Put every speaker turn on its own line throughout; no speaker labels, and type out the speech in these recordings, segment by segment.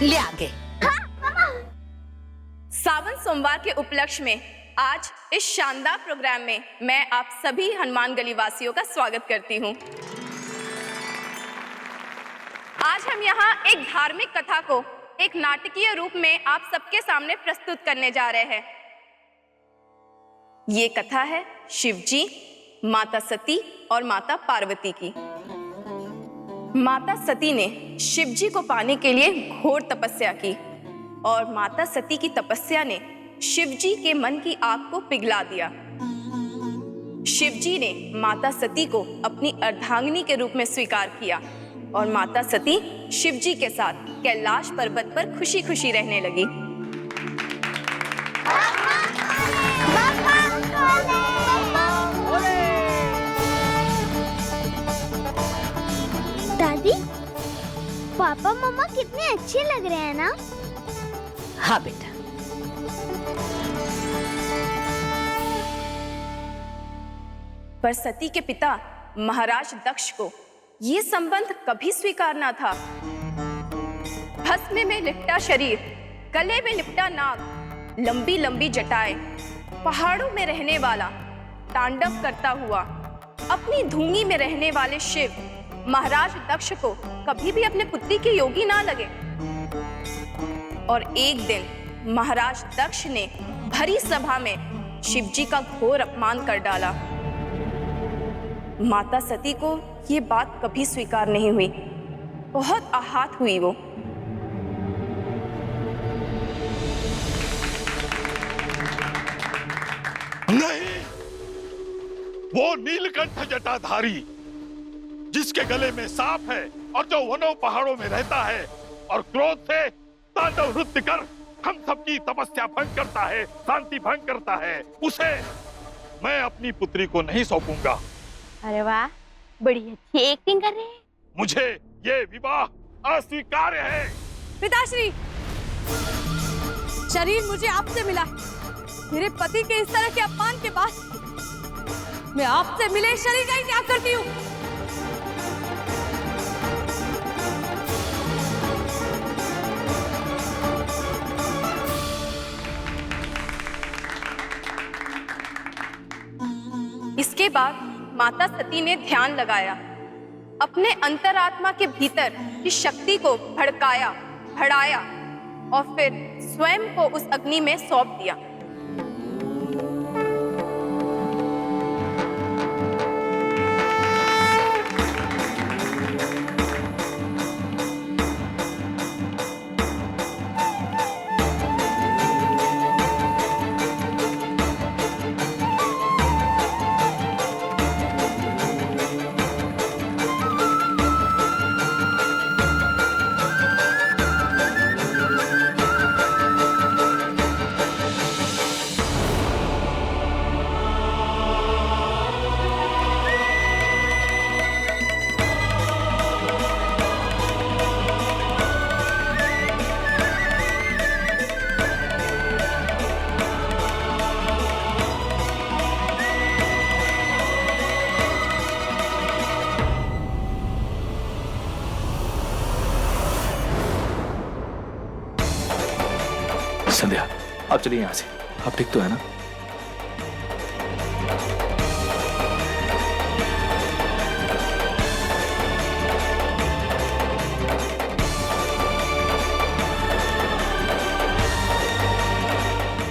ले आगे।
सावन सोमवार के उपलक्ष्य में आज इस शानदार प्रोग्राम में मैं आप सभी हनुमान गली वासियों का स्वागत करती हूँ। आज हम यहाँ एक धार्मिक कथा को एक नाटकीय रूप में आप सबके सामने प्रस्तुत करने जा रहे हैं। ये कथा है शिवजी, माता सती और माता पार्वती की। माता सती ने शिवजी को पाने के लिए घोर तपस्या की और माता सती की तपस्या ने शिवजी के मन की आग को पिघला दिया। शिवजी ने माता सती को अपनी अर्धांगिनी के रूप में स्वीकार किया और माता सती शिवजी के साथ कैलाश पर्वत पर खुशी खुशी रहने लगी।
दादी, पापा मम्मा कितने अच्छे लग रहे हैं ना?
हाँ बेटा।
पर सती के पिता महाराज दक्ष को ये संबंध कभी स्वीकार ना था। भस्म में लिपटा शरीर, गले में लिपटा नाग, लंबी लंबी जटाएं, पहाड़ों में रहने वाला, तांडव करता हुआ अपनी धूनी में रहने वाले शिव महाराज दक्ष को कभी भी अपने पुत्री के योगी ना लगे। और एक दिन महाराज दक्ष ने भरी सभा में शिवजी का घोर अपमान कर डाला। माता सती को ये बात कभी स्वीकार नहीं हुई। बहुत आहत हुई वो।
नहीं, वो नीलकंठ जटाधारी जिसके गले में सांप है और जो वनों पहाड़ों में रहता है और क्रोध से तांडव नृत्य कर हम सबकी तपस्या भंग करता है, शांति भंग करता है, उसे मैं अपनी पुत्री को नहीं सौंपूंगा।
अरे वाह, बड़ी अच्छी एक्टिंग कर रहे हैं।
मुझे ये विवाह अस्वीकार्य है।
पिताश्री, शरीर मुझे आपसे मिला है। मेरे पति के इस तरह के अपमान के बाद मैं आपसे मिले शरीर का ही त्याग करती हूँ। इसके बाद माता सती ने ध्यान लगाया, अपने अंतरात्मा के भीतर की शक्ति को भड़काया, बढ़ाया और फिर स्वयं को उस अग्नि में सौंप दिया।
संध्या, आप चलिए यहाँ से। आप ठीक तो है ना?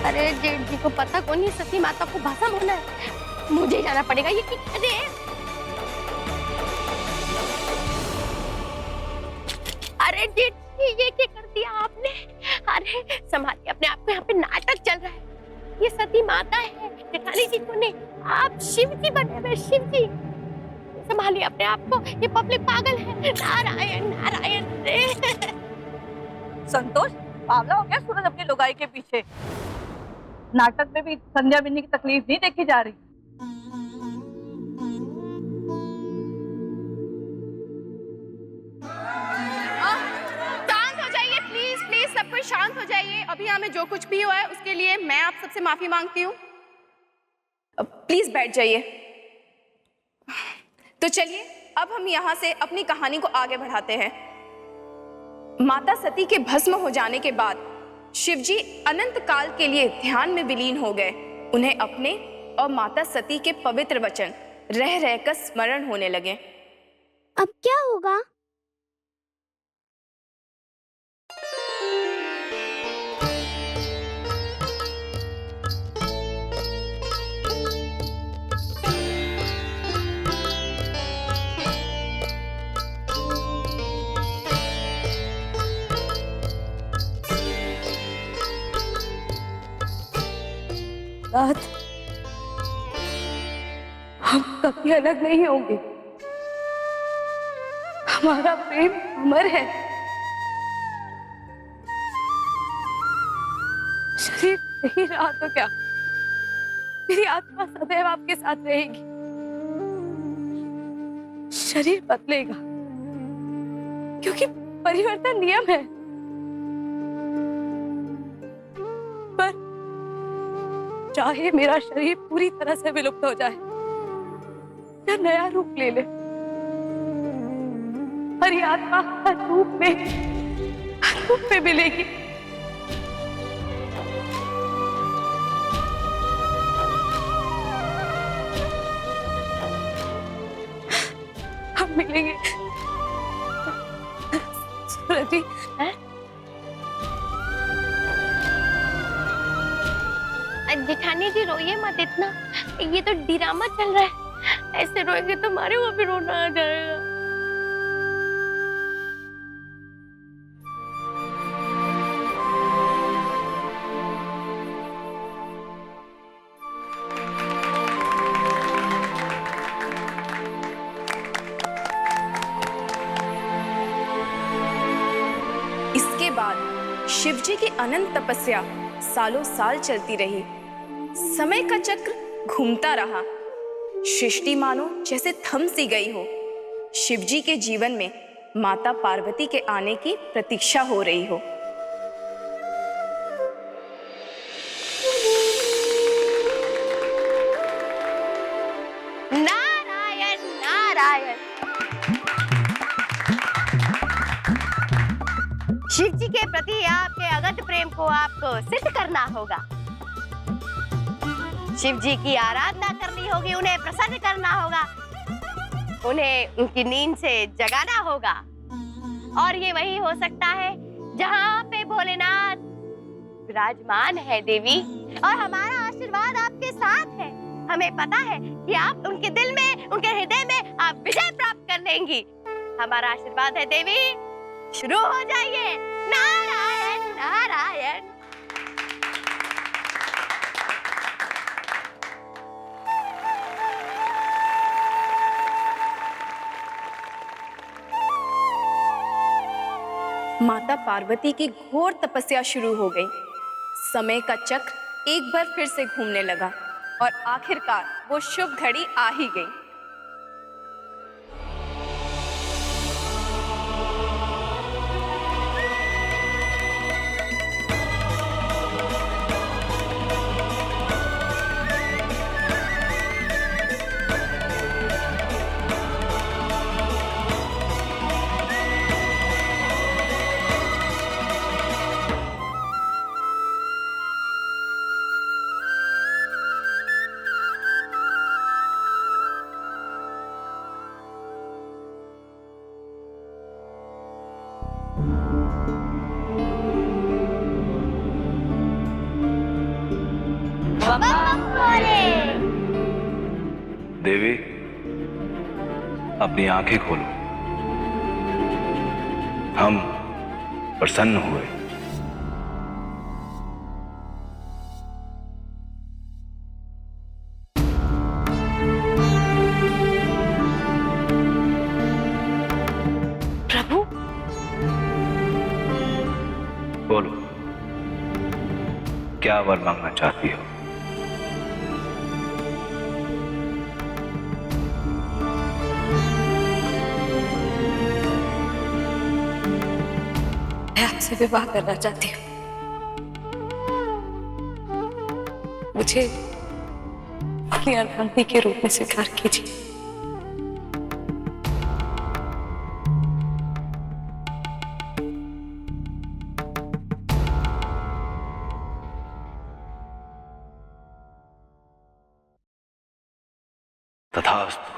अरे जेठ जी को पता कौन नहीं, सती माता को भस्म होना है। मुझे जाना पड़ेगा। ये अरे अरे जेठ जी, ये क्या कर दिया आपने? अरे संभालिए अपने आप को, यहाँ पे नाटक चल रहा है। ये सती माता है, जेठानी जी को नहीं। आप शिव जी बने हुए, शिव जी। संभालिए अपने आप को, ये पब्लिक पागल है। नारायण नारायण।
संतोष, पागल हो गया सूरज अपनी लुगाई के पीछे। नाटक में भी संध्या बिन्नी की तकलीफ नहीं देखी जा रही।
शांत हो जाइए। अभी हमें जो कुछ भी हुआ है उसके लिए मैं आप सबसे माफी मांगती हूँ। प्लीज बैठ जाइए। तो चलिए अब हम यहाँ से अपनी कहानी को आगे बढ़ाते हैं। माता सती के भस्म हो जाने के बाद शिवजी अनंत काल के लिए ध्यान में विलीन हो गए। उन्हें अपने और माता सती के पवित्र वचन रह रहकर स्मरण होने लगे।
अब क्या होगा?
रात हम कभी अलग नहीं होंगे। हमारा प्रेम अमर है। शरीर नहीं रहा तो क्या, मेरी आत्मा सदैव आपके साथ रहेगी। शरीर बदलेगा क्योंकि परिवर्तन नियम है, पर चाहे मेरा शरीर पूरी तरह से विलुप्त हो जाए या नया रूप ले ले, हरी आत्मा हर रूप में मिलेगी। हम मिलेंगे सूरज जी। जेठानी जी रोइए मत इतना, ये तो ड्रामा चल रहा है। ऐसे रोएंगे तो हमारे वो भी रोना आ जाएगा।
इसके बाद शिवजी की अनंत तपस्या सालों साल चलती रही। समय का चक्र घूमता रहा। सृष्टि मानो जैसे थम सी गई हो। शिवजी के जीवन में माता पार्वती के आने की प्रतीक्षा हो रही हो।
नारायण नारायण। शिव जी के प्रति आपके अगध प्रेम को आपको सिद्ध करना होगा। शिव जी की आराधना करनी होगी, उन्हें प्रसन्न करना होगा, उन्हें उनकी नींद से जगाना होगा। और ये वही हो सकता है जहाँ पे भोलेनाथ विराजमान है देवी, और हमारा आशीर्वाद आपके साथ है। हमें पता है कि आप उनके दिल में, उनके हृदय में आप विजय प्राप्त कर लेंगी। हमारा आशीर्वाद है देवी, शुरू हो जाइए। नारायण नारायण।
माता पार्वती की घोर तपस्या शुरू हो गई। समय का चक्र एक बार फिर से घूमने लगा और आखिरकार वो शुभ घड़ी आ ही गई।
देवी, अपनी आंखें खोलो। हम प्रसन्न हुए।
प्रभु,
बोलो, क्या वर मांगना चाहती हो?
मैं आपसे विवाह करना चाहती हूँ। मुझे अपनी अर्धांगिनी के रूप में स्वीकार कीजिए।
तथास्तु।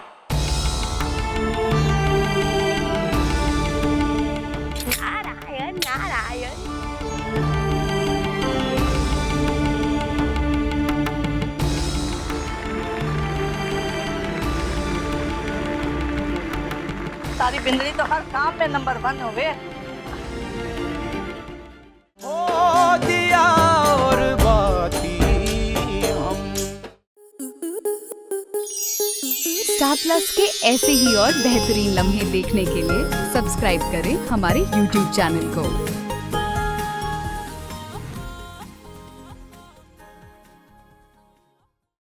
नारायण नारायण।
सारी बिंदली तो हर काम में नंबर 1 हो गए।
दिया और बाती हम।
स्टार प्लस के ऐसे ही और बेहतरीन लम्हे देखने के लिए सब्सक्राइब करें हमारे YouTube चैनल को।